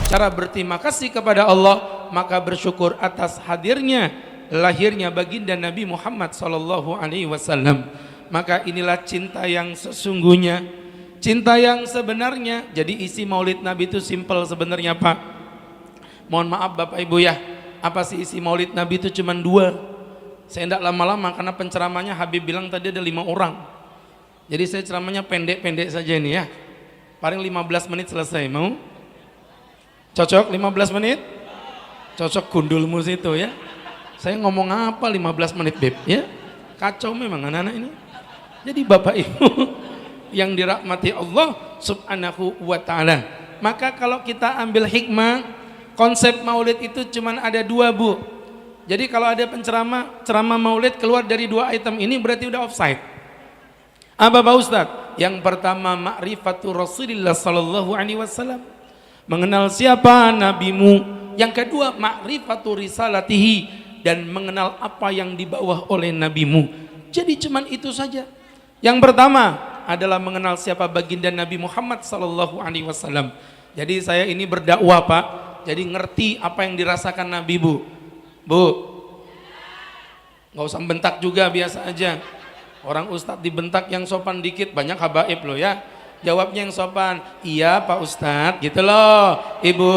Cara berterima kasih kepada Allah, maka bersyukur atas hadirnya, lahirnya baginda Nabi Muhammad sallallahu alaihi wasallam. Maka inilah cinta yang sesungguhnya, cinta yang sebenarnya. Jadi isi Maulid Nabi itu simpel sebenarnya, Pak. Mohon maaf Bapak Ibu ya, apa sih isi Maulid Nabi itu cuma 2. Saya tidak lama-lama karena penceramahnya Habib bilang tadi ada 5 orang. Jadi saya ceramahnya pendek-pendek saja ini ya. Paling 15 menit selesai, mau? Cocok 15 menit? Cocok gundulmu situ ya. Saya ngomong apa 15 menit Beb ya? Kacau memang anak-anak ini. Jadi Bapak Ibu yang dirahmati Allah subhanahu wa ta'ala, maka kalau kita ambil hikmah, konsep maulid itu cuma ada 2 Bu. Jadi kalau ada ceramah maulid keluar dari 2 item ini berarti udah offside. Apa Pak Ustadz? Yang pertama ma'rifatu Rasulillah sallallahu alaihi wasallam, mengenal siapa nabimu. Yang kedua ma'rifatu risalatihi, dan mengenal apa yang dibawa oleh nabimu. Jadi cuman itu saja. Yang pertama adalah mengenal siapa baginda Nabi Muhammad sallallahu alaihi wasallam. Jadi saya ini berdakwah Pak, jadi ngerti apa yang dirasakan Nabi Bu. Bu, nggak usah bentak juga, biasa aja. Orang ustadz dibentak yang sopan dikit, banyak habaib loh ya. Jawabnya yang sopan, iya Pak Ustadz gitu loh. Ibu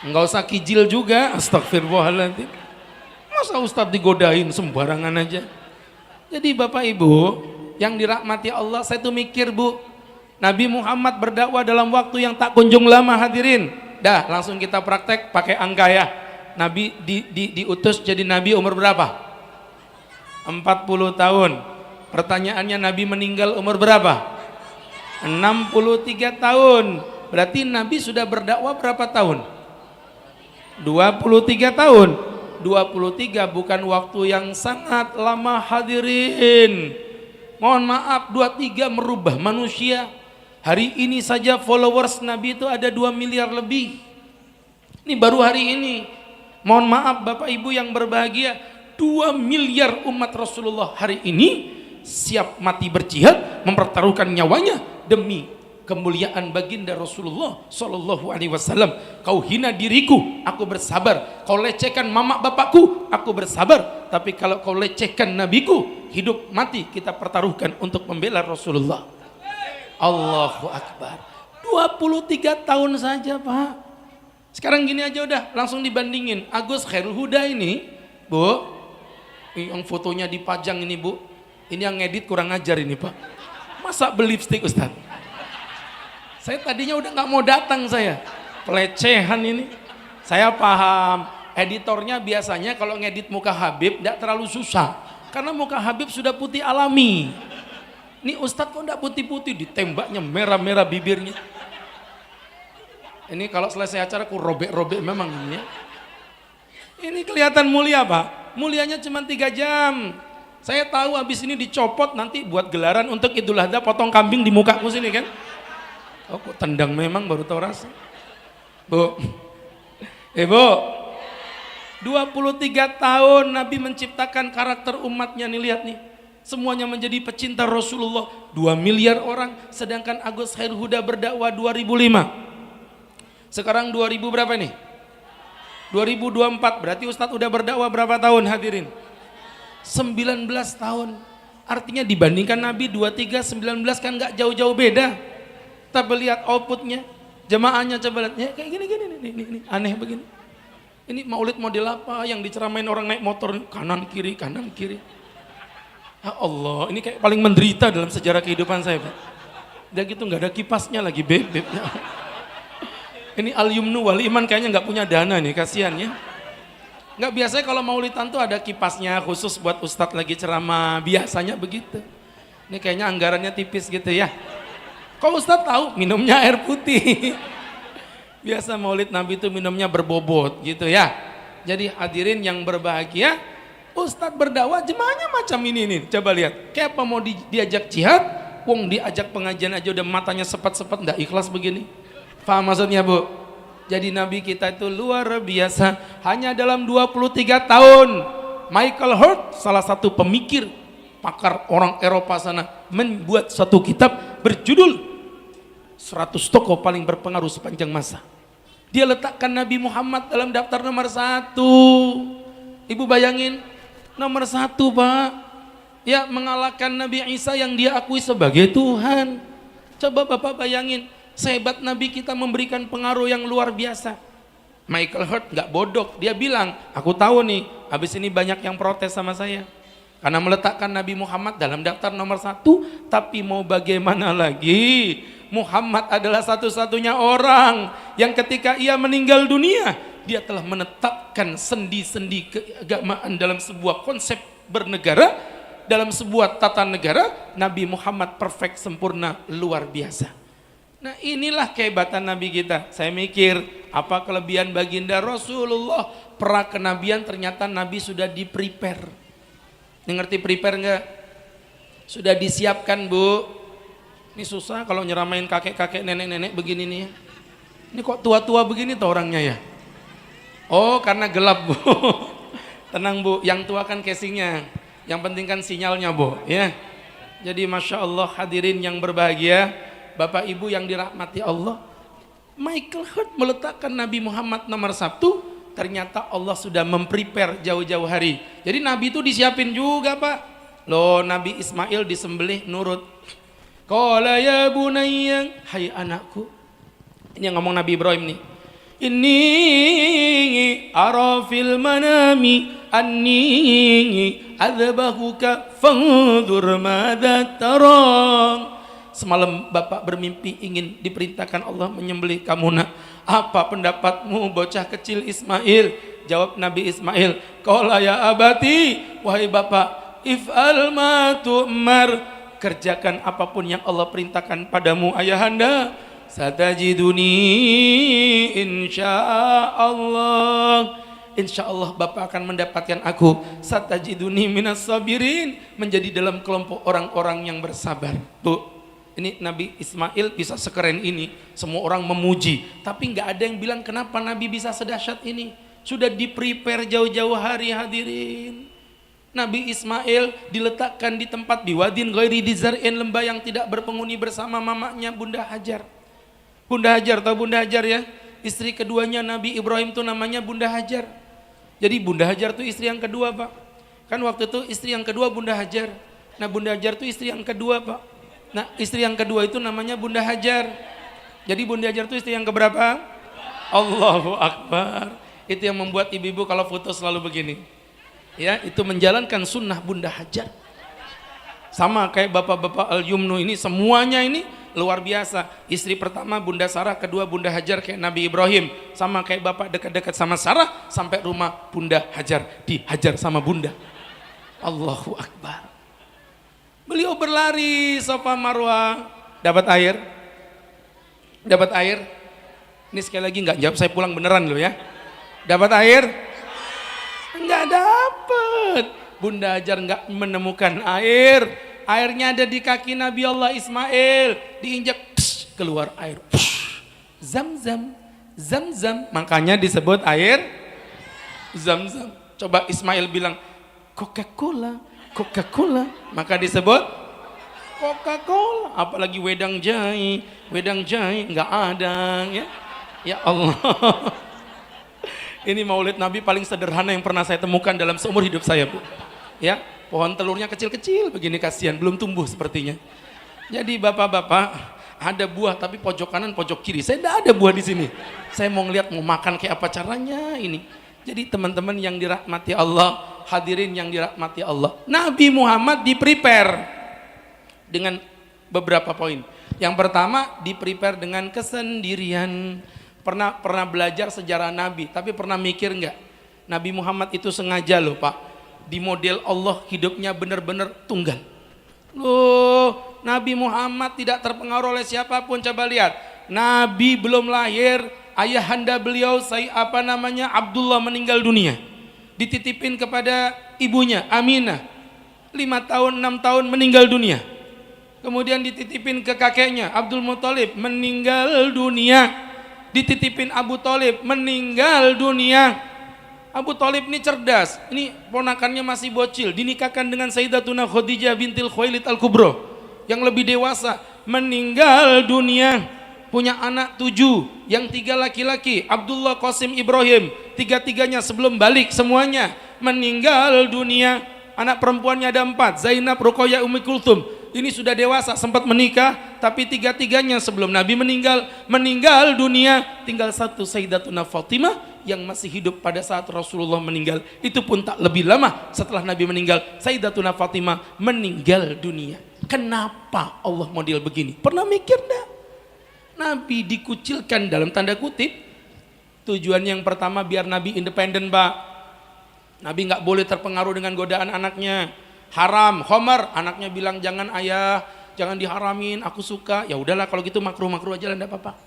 nggak usah kijil juga, astagfirullahaladzim. Masa Ustadz digodain sembarangan aja. Jadi Bapak Ibu yang dirahmati Allah, saya tuh mikir Bu, Nabi Muhammad berdakwah dalam waktu yang tak kunjung lama hadirin. Dah langsung kita praktek pakai angka ya. Nabi diutus jadi Nabi umur berapa? 40 tahun. Pertanyaannya, Nabi meninggal umur berapa? 63 tahun. Berarti Nabi sudah berdakwah berapa tahun? 23 tahun. 23 bukan waktu yang sangat lama hadirin. Mohon maaf, 23 merubah manusia. Hari ini saja followers Nabi itu ada 2 miliar lebih. Ini baru hari ini. Mohon maaf Bapak Ibu yang berbahagia, 2 miliar umat Rasulullah hari ini siap mati berjihad, mempertaruhkan nyawanya demi kemuliaan baginda Rasulullah sallallahu alaihi wasallam. Kau hina diriku, aku bersabar. Kau lecehkan mama bapakku, aku bersabar. Tapi kalau kau lecehkan nabiku, hidup mati kita pertaruhkan untuk membela Rasulullah. Allahu Akbar. 23 tahun saja Pak. Sekarang gini aja udah langsung dibandingin. Agus Khairul Huda ini Bu, yang fotonya dipajang ini Bu, ini yang ngedit kurang ajar ini Pak. Masa beli lipstick Ustaz? Saya tadinya udah nggak mau datang saya. Pelecehan ini. Saya paham. Editornya biasanya kalau ngedit muka Habib tidak terlalu susah. Karena muka Habib sudah putih alami. Ini Ustadz kok tidak putih-putih, ditembaknya merah-merah bibirnya. Ini kalau selesai acara aku robek-robek memang ini ya. Ini kelihatan mulia Pak. Mulianya cuma 3 jam. Saya tahu habis ini dicopot nanti buat gelaran untuk Idul Adha, potong kambing di mukaku sini kan. Oh kok tendang memang baru tahu rasa. Bu, Bu, 23 tahun Nabi menciptakan karakter umatnya nih, lihat nih. Semuanya menjadi pecinta Rasulullah. 2 miliar orang, sedangkan Agus Khairul Huda berdakwah 2005. Sekarang 2000 berapa nih? 2024, berarti Ustadz udah berdakwah berapa tahun hadirin? 19 tahun. Artinya dibandingkan Nabi 23, 19 kan gak jauh-jauh beda. Kita lihat outputnya, jemaahnya coba lihat, ya kayak gini, ini aneh begini. Ini maulid model apa yang diceramain orang naik motor kanan kiri. Ya Allah, ini kayak paling menderita dalam sejarah kehidupan saya Pak. Udah gitu nggak ada kipasnya lagi beb. Ini al-yumnu wal iman kayaknya nggak punya dana nih, kasihan ya. Nggak, biasanya kalau maulidan tuh ada kipasnya khusus buat ustadz lagi ceramah, biasanya begitu. Ini kayaknya anggarannya tipis gitu ya. Kok ustadz tahu? Minumnya air putih. Biasa maulid Nabi itu minumnya berbobot gitu ya. Jadi hadirin yang berbahagia, ustadz berdakwah jemaahnya macam ini nih. Coba lihat, kayak apa mau diajak jihad, wong diajak pengajian aja udah matanya sepet-sepet, nggak ikhlas begini. Paham maksudnya Bu? Jadi Nabi kita itu luar biasa. Hanya dalam 23 tahun Michael Hurt, salah satu pemikir pakar orang Eropa sana, membuat satu kitab berjudul 100 tokoh paling berpengaruh sepanjang masa. Dia letakkan Nabi Muhammad dalam daftar nomor 1. Ibu bayangin, nomor 1 Pak. Ya, mengalahkan Nabi Isa yang dia akui sebagai Tuhan. Coba Bapak bayangin, sehebat Nabi kita memberikan pengaruh yang luar biasa. Michael Hurt gak bodoh, dia bilang, aku tahu nih, habis ini banyak yang protes sama saya. Karena meletakkan Nabi Muhammad dalam daftar nomor 1, tapi mau bagaimana lagi? Muhammad adalah satu-satunya orang yang ketika ia meninggal dunia, dia telah menetapkan sendi-sendi keagamaan dalam sebuah konsep bernegara, dalam sebuah tata negara. Nabi Muhammad perfect, sempurna, luar biasa. Nah inilah kehebatan Nabi kita. Saya mikir, apa kelebihan baginda Rasulullah? Pra kenabian ternyata Nabi sudah di-prepare. Ini ngerti prepare enggak? Sudah disiapkan Bu. Ini susah kalau nyeramain kakek-kakek, nenek-nenek begini nih ya. Ini kok tua-tua begini tuh orangnya ya? Oh karena gelap Bu. Tenang Bu, yang tua kan casingnya, yang penting kan sinyalnya Bu ya. Jadi Masya Allah hadirin yang berbahagia, Bapak Ibu yang dirahmati Allah, Michael Hurt meletakkan Nabi Muhammad nomor 1, ternyata Allah sudah memprepare jauh-jauh hari. Jadi Nabi itu disiapin juga Pak. Loh Nabi Ismail disembelih nurut. Qala ya bunayya, hai anakku. Ini yang ngomong Nabi Ibrahim nih. Inni ara fil manami anni adzbahuka fanzur madza tara. Semalam Bapak bermimpi ingin diperintahkan Allah menyembelih kamu nak. Apa pendapatmu bocah kecil Ismail? Jawab Nabi Ismail, qala ya abati, wahai Bapak, if'al ma tu'mar, kerjakan apapun yang Allah perintahkan padamu ayahanda. Satajiduni insyaallah. Insyaallah Bapak akan mendapatkan aku. Satajiduni minas sabirin, menjadi dalam kelompok orang-orang yang bersabar. Bu, ini Nabi Ismail bisa sekeren ini, semua orang memuji, tapi nggak ada yang bilang kenapa Nabi bisa sedahsyat ini. Sudah di-prepare jauh-jauh hari hadirin. Nabi Ismail diletakkan di tempat biwadin ghairi dizar'in, lembah yang tidak berpenghuni, bersama mamanya Bunda Hajar. Bunda Hajar, tahu Bunda Hajar ya? Istri keduanya Nabi Ibrahim itu namanya Bunda Hajar. Jadi Bunda Hajar itu istri yang kedua Pak. Kan waktu itu istri yang kedua Bunda Hajar. Nah Bunda Hajar itu istri yang kedua Pak. Nah istri yang kedua itu namanya Bunda Hajar. Jadi Bunda Hajar itu istri yang keberapa? Allahu Akbar. Itu yang membuat ibu-ibu kalau foto selalu begini. Ya, itu menjalankan sunnah Bunda Hajar. Sama kayak bapak-bapak Al-Yumnu ini, semuanya ini luar biasa. Istri pertama Bunda Sarah, kedua Bunda Hajar kayak Nabi Ibrahim. Sama kayak bapak dekat-dekat sama Sarah, sampai rumah Bunda Hajar dihajar sama Bunda. Allahu Akbar. Beliau berlari Safa Marwah, dapat air. Dapat air. Ini sekali lagi nggak jawab, saya pulang beneran loh ya. Dapat air? Nggak dapat. Bunda Hajar nggak menemukan air. Airnya ada di kaki Nabi Allah Ismail. Diinjak, psh, keluar air. Psh, Zam-zam, zam-zam. Makanya disebut air Zam-zam. Coba Ismail bilang Coca-Cola, Coca-Cola, maka disebut Coca-Cola. Apalagi wedang jahe nggak ada ya. Ya Allah. Ini maulid Nabi paling sederhana yang pernah saya temukan dalam seumur hidup saya Bu. Ya, pohon telurnya kecil-kecil begini, kasihan belum tumbuh sepertinya. Jadi bapak-bapak, ada buah tapi pojok kanan pojok kiri. Saya tidak ada buah di sini. Saya mau ngeliat mau makan kayak apa caranya ini. Jadi teman-teman yang dirahmati Allah, hadirin yang dirahmati Allah, Nabi Muhammad di-prepare dengan beberapa poin. Yang pertama, di-prepare dengan kesendirian. Pernah belajar sejarah Nabi, tapi pernah mikir nggak? Nabi Muhammad itu sengaja loh Pak, di model Allah hidupnya benar-benar tunggal. Loh, Nabi Muhammad tidak terpengaruh oleh siapapun. Coba lihat, Nabi belum lahir, ayahanda beliau Abdullah meninggal dunia, dititipin kepada ibunya Aminah, 5 tahun 6 tahun meninggal dunia. Kemudian dititipin ke kakeknya Abdul Muthalib, meninggal dunia. Dititipin Abu Thalib, meninggal dunia. Abu Thalib ini cerdas, ini ponakannya masih bocil, dinikahkan dengan Sayyidatuna Khadijah bintil Khuwailid Al-Kubra yang lebih dewasa, meninggal dunia. punya anak 7, yang 3 laki-laki, Abdullah, Qasim, Ibrahim, 3-tiganya sebelum balik semuanya meninggal dunia. Anak perempuannya ada 4, Zainab, Ruqayyah, Ummi Kulthum. Ini sudah dewasa, sempat menikah, tapi 3-tiganya sebelum Nabi meninggal dunia. Tinggal satu, Sayyidatuna Fatimah yang masih hidup pada saat Rasulullah meninggal. Itu pun tak lebih lama setelah Nabi meninggal, Sayyidatuna Fatimah meninggal dunia. Kenapa Allah model begini? Pernah mikir enggak? Nabi dikucilkan dalam tanda kutip. Tujuan yang pertama biar Nabi independen, Pak. Nabi nggak boleh terpengaruh dengan godaan anaknya. Haram, khamar, anaknya bilang jangan ayah, jangan diharamin, aku suka. Ya udahlah kalau gitu makruh-makruh aja lah, enggak apa-apa.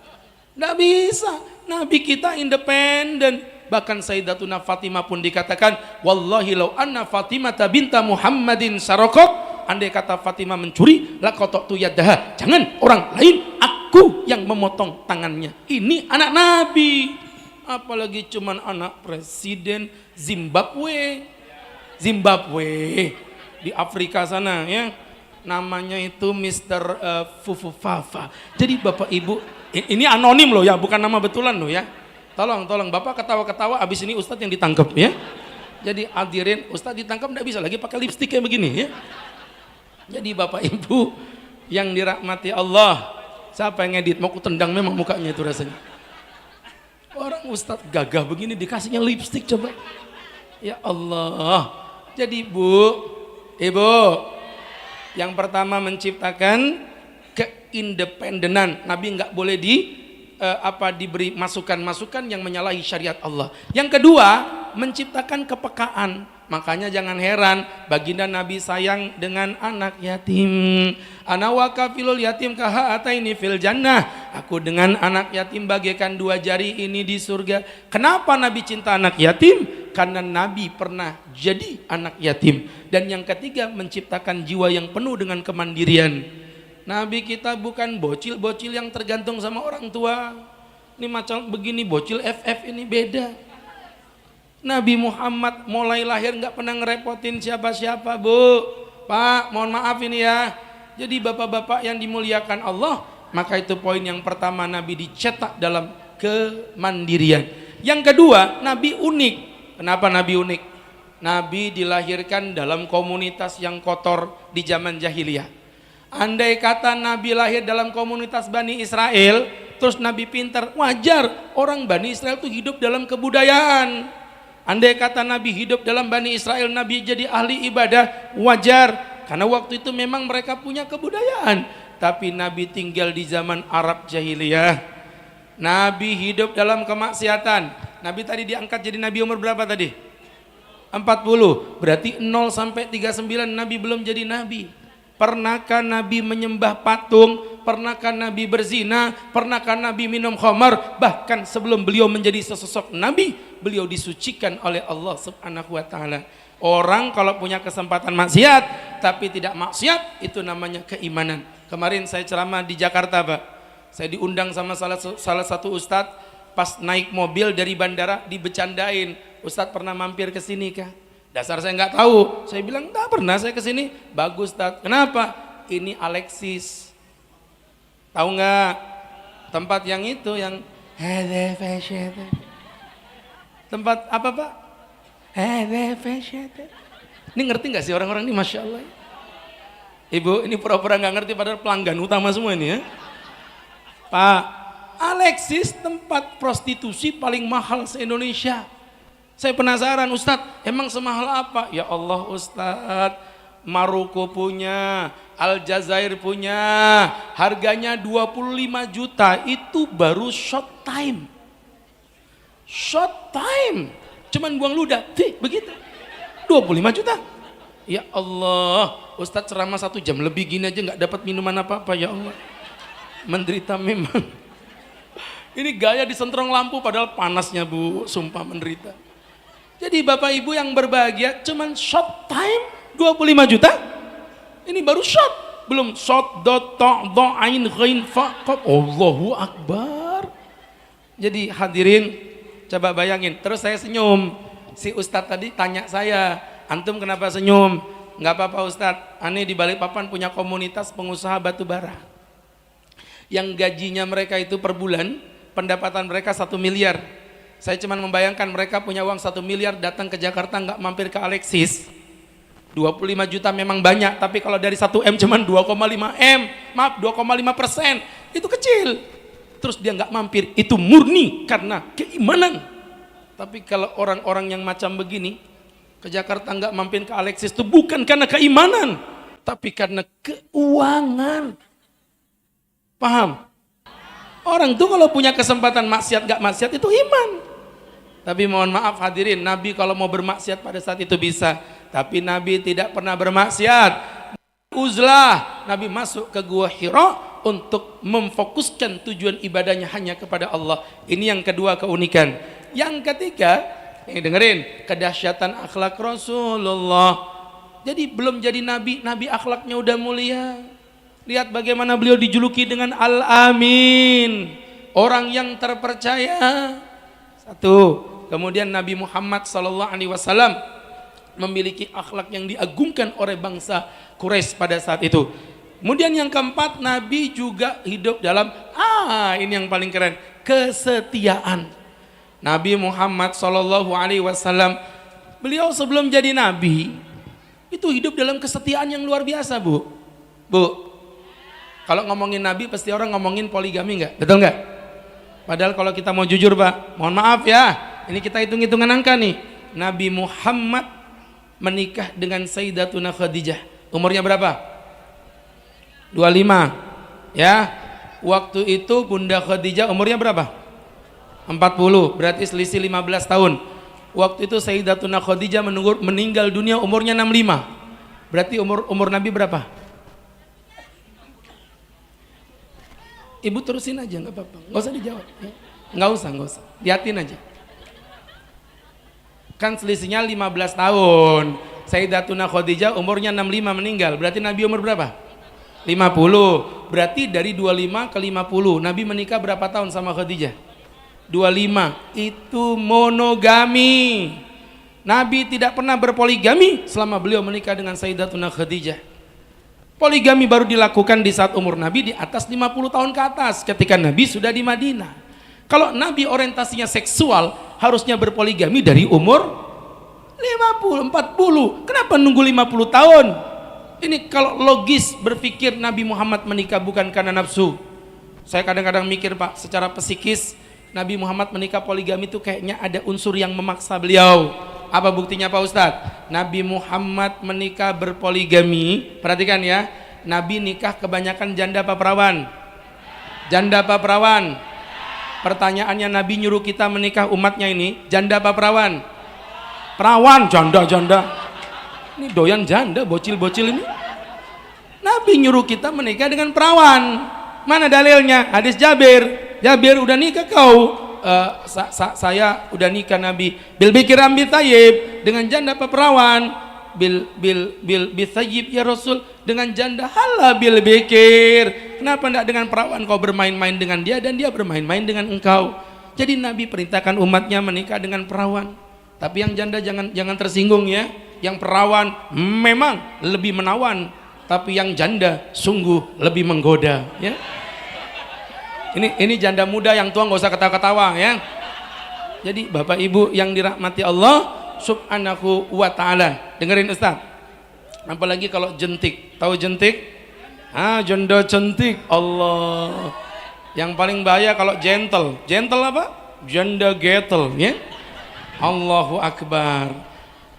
Nggak bisa. Nabi kita independen. Bahkan Sayyidatuna Fatimah pun dikatakan, wallahi law anna Fatimah binta Muhammadin saraqat, andai kata Fatimah mencuri, laqata'tu yadaha. Jangan orang lain, aku yang memotong tangannya. Ini anak Nabi. Apalagi cuman anak presiden Zimbabwe di Afrika sana ya. Namanya itu Mr. Fufufafa. Jadi Bapak Ibu, ini anonim loh ya, bukan nama betulan loh ya. Tolong Bapak ketawa-ketawa, abis ini Ustadz yang ditangkap ya. Jadi hadirin, Ustadz ditangkap enggak bisa lagi pakai lipstik kayak begini ya. Jadi Bapak Ibu yang dirahmati Allah, siapa yang ngedit mau ku tendang memang mukanya itu rasanya. Orang Ustadz gagah begini dikasihnya lipstik coba. Ya Allah. Jadi Ibu, yang pertama menciptakan keindependenan. Nabi nggak boleh diberi masukan-masukan yang menyalahi syariat Allah. Yang kedua, menciptakan kepekaan. Makanya jangan heran baginda Nabi sayang dengan anak yatim. Ana wa kafilul yatim kahataini fil jannah. Aku dengan anak yatim bagaikan 2 jari ini di surga. Kenapa Nabi cinta anak yatim? Karena Nabi pernah jadi anak yatim. Dan yang ketiga, menciptakan jiwa yang penuh dengan kemandirian. Nabi kita bukan bocil-bocil yang tergantung sama orang tua. Ini macam begini bocil FF ini beda. Nabi Muhammad mulai lahir nggak pernah ngerepotin siapa-siapa, Bu. Pak, mohon maaf ini ya. Jadi bapak-bapak yang dimuliakan Allah, maka itu poin yang pertama, Nabi dicetak dalam kemandirian. Yang kedua, Nabi unik. Kenapa Nabi unik? Nabi dilahirkan dalam komunitas yang kotor di zaman jahiliyah. Andai kata Nabi lahir dalam komunitas Bani Israel, terus Nabi pintar, wajar orang Bani Israel itu hidup dalam kebudayaan. Andai kata Nabi hidup dalam Bani Israel, Nabi jadi ahli ibadah, wajar. Karena waktu itu memang mereka punya kebudayaan. Tapi Nabi tinggal di zaman Arab jahiliyah. Nabi hidup dalam kemaksiatan. Nabi tadi diangkat jadi Nabi umur berapa tadi? 40. Berarti 0 sampai 39 Nabi belum jadi Nabi. Pernahkah Nabi menyembah patung? Pernahkah Nabi berzina? Pernahkah Nabi minum khamar? Bahkan sebelum beliau menjadi sesosok Nabi, beliau disucikan oleh Allah Subhanahu wa taala. Orang kalau punya kesempatan maksiat tapi tidak maksiat, itu namanya keimanan. Kemarin saya ceramah di Jakarta, Pak. Saya diundang sama salah satu ustadz, pas naik mobil dari bandara dibecandain, "Ustadz pernah mampir ke sini kah?" Dasar saya nggak tahu. Saya bilang nggak pernah saya ke sini. Bagus, Ustadz. Kenapa? Ini Alexis. Tahu nggak? Tempat yang itu yang tempat apa, Pak? Ini ngerti nggak sih orang-orang ini? Masya Allah. Ibu, ini pura-pura nggak ngerti padahal pelanggan utama semua ini ya. Pak, Alexis tempat prostitusi paling mahal se-Indonesia. Saya penasaran, Ustadz, emang semahal apa? Ya Allah Ustadz, Maroko punya, Aljazair punya, harganya 25 juta, itu baru short time. Short time, cuman buang ludah, begitu, 25 juta. Ya Allah, Ustadz ceramah 1 jam lebih gini aja nggak dapat minuman apa-apa, ya Allah. Menderita memang. Ini gaya disentrong lampu padahal panasnya, Bu, sumpah menderita. Jadi Bapak Ibu yang berbahagia, cuman short time 25 juta. Ini baru short, belum short ain ghain fa. Allahu Akbar. Jadi hadirin, coba bayangin. Terus saya senyum. Si Ustadz tadi tanya saya, "Antum kenapa senyum?" "Nggak apa-apa Ustadz, aneh di Balikpapan punya komunitas pengusaha batu bara. yang gajinya mereka itu per bulan, pendapatan mereka 1 miliar. Saya cuma membayangkan mereka punya uang 1 miliar, datang ke Jakarta nggak mampir ke Alexis. 25 juta memang banyak, tapi kalau dari 1 M cuman 2,5 M, maaf 2,5%, itu kecil. Terus dia nggak mampir, itu murni karena keimanan. Tapi kalau orang-orang yang macam begini, ke Jakarta nggak mampir ke Alexis, itu bukan karena keimanan, tapi karena keuangan. Paham? Orang tuh kalau punya kesempatan maksiat nggak maksiat itu iman. Tapi mohon maaf hadirin, Nabi kalau mau bermaksiat pada saat itu bisa. Tapi Nabi tidak pernah bermaksiat. Uzlah, Nabi masuk ke Gua Hira untuk memfokuskan tujuan ibadahnya hanya kepada Allah. Ini yang kedua keunikan. Yang ketiga, dengerin, kedahsyatan akhlak Rasulullah. Jadi belum jadi Nabi, Nabi akhlaknya udah mulia. Lihat bagaimana beliau dijuluki dengan Al-Amin, orang yang terpercaya. Satu. Kemudian Nabi Muhammad SAW memiliki akhlak yang diagungkan oleh bangsa Quraisy pada saat itu. Kemudian yang keempat, Nabi juga hidup dalam ini yang paling keren, kesetiaan. Nabi Muhammad SAW, beliau sebelum jadi Nabi itu hidup dalam kesetiaan yang luar biasa, Bu. Kalau ngomongin Nabi pasti orang ngomongin poligami nggak? Betul nggak? Padahal kalau kita mau jujur, Pak, mohon maaf ya, ini kita hitung-hitungan angka nih. Nabi Muhammad menikah dengan Sayyidatuna Khadijah. Umurnya berapa? 25. Ya. Waktu itu Bunda Khadijah umurnya berapa? 40. Berarti selisih 15 tahun. Waktu itu Sayyidatuna Khadijah meninggal dunia umurnya 65. Berarti umur Nabi berapa? Ibu terusin aja, nggak apa-apa, nggak usah dijawab, ya. nggak usah, liatin aja. Kan selisihnya 15 tahun. Sayyidatuna Khadijah umurnya 65 meninggal, berarti Nabi umur berapa? 50. Berarti dari 25 ke 50, Nabi menikah berapa tahun sama Khadijah? 25. Itu monogami. Nabi tidak pernah berpoligami selama beliau menikah dengan Sayyidatuna Khadijah. Poligami baru dilakukan di saat umur Nabi di atas 50 tahun ke atas, ketika Nabi sudah di Madinah. Kalau Nabi orientasinya seksual, harusnya berpoligami dari umur 50, 40. Kenapa nunggu 50 tahun? Ini kalau logis berpikir Nabi Muhammad menikah bukan karena nafsu. Saya kadang-kadang mikir, Pak, secara psikis Nabi Muhammad menikah poligami itu kayaknya ada unsur yang memaksa beliau. Apa buktinya Pak Ustadz? Nabi Muhammad menikah berpoligami, perhatikan ya, Nabi nikah kebanyakan janda apa perawan? Janda apa perawan? Pertanyaannya, Nabi nyuruh kita menikah umatnya ini, janda apa perawan? Perawan, janda. Ini doyan janda, bocil-bocil ini. Nabi nyuruh kita menikah dengan perawan. Mana dalilnya? Hadis Jabir. Jabir, udah nikah kau? Saya udah nikah Nabi. Bil bikir ambil tayyib, dengan janda apa perawan? Bil tayyib ya Rasul, dengan janda. Halah bil bikir, kenapa enggak dengan perawan? Kau bermain-main dengan dia dan dia bermain-main dengan engkau. Jadi Nabi perintahkan umatnya menikah dengan perawan. Tapi yang janda jangan tersinggung ya. Yang perawan memang lebih menawan, tapi yang janda sungguh lebih menggoda ya. Ini janda muda yang tua nggak usah ketawa-ketawa ya. Jadi Bapak Ibu yang dirahmati Allah Subhanahu wa ta'ala, dengerin Ustaz. Apalagi kalau jentik, tahu jentik? Janda cantik, Allah. Yang paling bahaya kalau gentle apa? Janda getel ya. Allahu Akbar.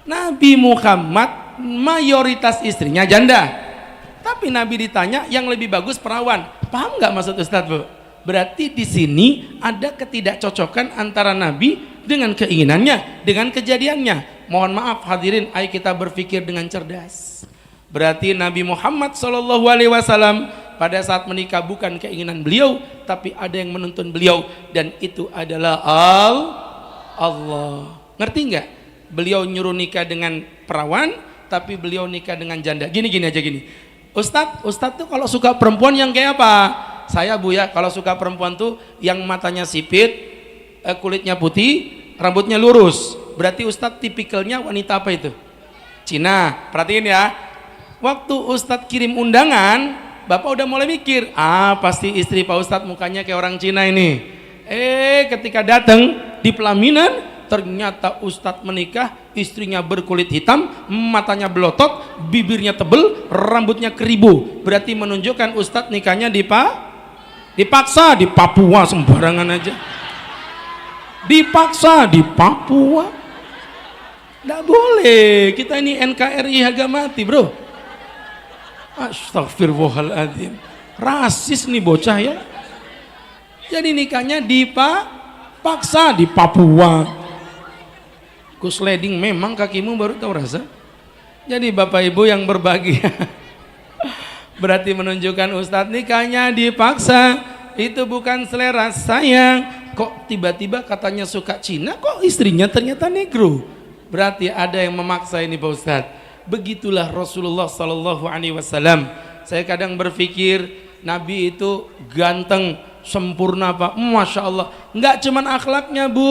Nabi Muhammad mayoritas istrinya janda, tapi Nabi ditanya yang lebih bagus perawan. Paham nggak maksud Ustaz, Bu? Berarti di sini ada ketidakcocokan antara Nabi dengan keinginannya, dengan kejadiannya. Mohon maaf hadirin, ayo kita berpikir dengan cerdas. Berarti Nabi Muhammad SAW pada saat menikah bukan keinginan beliau, tapi ada yang menuntun beliau, dan itu adalah Allah. Ngerti nggak? Beliau nyuruh nikah dengan perawan, tapi beliau nikah dengan janda. Gini aja. Ustadz tuh kalau suka perempuan yang kayak apa? Saya, Bu, ya, kalau suka perempuan tuh yang matanya sipit, kulitnya putih, rambutnya lurus. Berarti Ustadz tipikalnya wanita apa itu? Cina. Perhatiin ya, waktu Ustadz kirim undangan, Bapak udah mulai mikir, pasti istri Pak Ustadz mukanya kayak orang Cina ini. Ketika datang di pelaminan, ternyata Ustadz menikah, istrinya berkulit hitam, matanya belotot, bibirnya tebel, rambutnya keribu. Berarti menunjukkan Ustadz nikahnya dipaksa di Papua, sembarangan aja. Dipaksa di Papua. Nggak boleh, kita ini NKRI harga mati, bro. Astagfirullahaladzim, rasis nih bocah ya. Jadi nikahnya dipaksa di Papua. Kusleding memang kakimu baru tahu rasa. Jadi bapak ibu yang berbahagia, berarti menunjukkan Ustadz nikahnya dipaksa. Itu bukan selera sayang. Kok tiba-tiba katanya suka Cina, kok istrinya ternyata negro. Berarti ada yang memaksa ini Pak Ustadz. Begitulah Rasulullah Sallallahu Alaihi Wasallam. Saya kadang berpikir Nabi itu ganteng, sempurna Pak, Masya Allah. Nggak cuman akhlaknya Bu,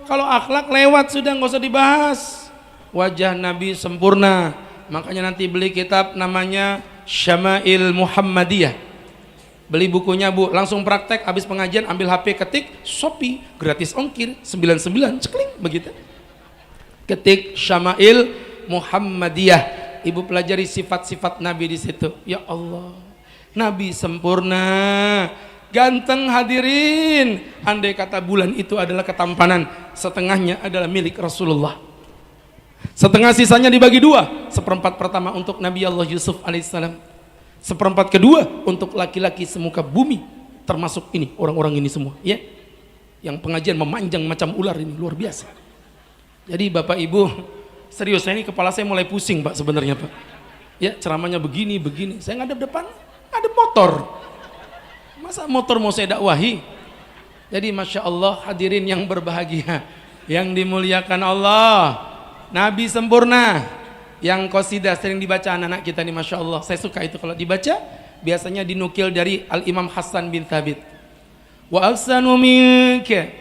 kalau akhlak lewat sudah, nggak usah dibahas. Wajah Nabi sempurna. Makanya nanti beli kitab namanya Syama'il Muhammadiyah. Beli bukunya Bu, langsung praktek, habis pengajian ambil HP ketik Shopee, gratis ongkir 99 cekling begitu. Ketik Syama'il Muhammadiyah, ibu pelajari sifat-sifat Nabi di situ. Ya Allah, Nabi sempurna, ganteng hadirin. Andai kata bulan itu adalah ketampanan, setengahnya adalah milik Rasulullah, setengah sisanya dibagi dua. Seperempat pertama untuk Nabi Allah Yusuf alaihissalam, seperempat kedua untuk laki-laki semuka bumi, termasuk ini orang-orang ini semua ya, yang pengajian memanjang macam ular ini luar biasa. Jadi bapak ibu serius, saya ini kepala saya mulai pusing Pak sebenarnya Pak. Ya ceramahnya begini, saya ngadep depan ada motor. Masa motor mau saya dakwahi? Jadi Masya Allah hadirin yang berbahagia, yang dimuliakan Allah. Nabi sempurna. Yang qasidah sering dibaca anak-anak kita nih Masya Allah. Saya suka itu kalau dibaca. Biasanya dinukil dari Al-Imam Hasan bin Thabit. Wa ahsanu minka,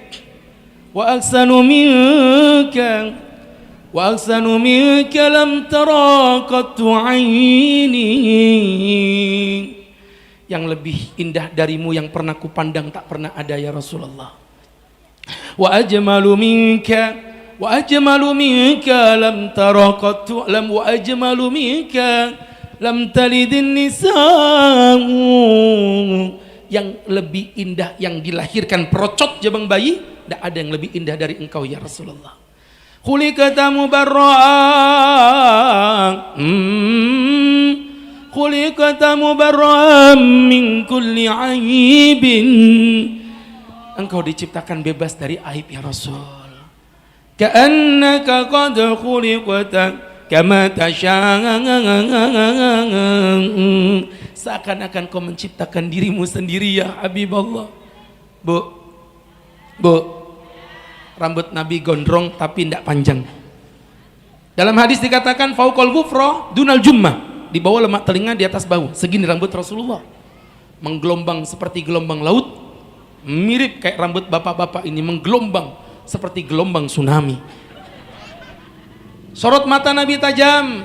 wa ahsanu minka, wa ahsanu minka lam tara qattu aini. Yang lebih indah darimu yang pernah kupandang tak pernah ada ya Rasulullah. Wa ajmalu minka, wa ajmalu minka lam tara qattu, lam wa ajmalu minka lam talidin nisa'u. Yang lebih indah yang dilahirkan perocot jabang bayi, tidak ada yang lebih indah dari engkau ya Rasulullah. Khuliqata mubarra'an, khuliqata mubarra'an min kulli aibin. Engkau diciptakan bebas dari aib ya Rasul. Ka'annaka qad khuliqata kama tasha'. Seakan-akan kau menciptakan dirimu sendiri ya Habiballah. Bu, rambut Nabi gondrong tapi tidak panjang. Dalam hadis dikatakan fauqal ghufra dunal jummah, di bawah lemak telinga, di atas bahu. Segini rambut Rasulullah, menggelombang seperti gelombang laut, mirip kayak rambut bapak-bapak ini, menggelombang seperti gelombang tsunami. Sorot mata Nabi tajam,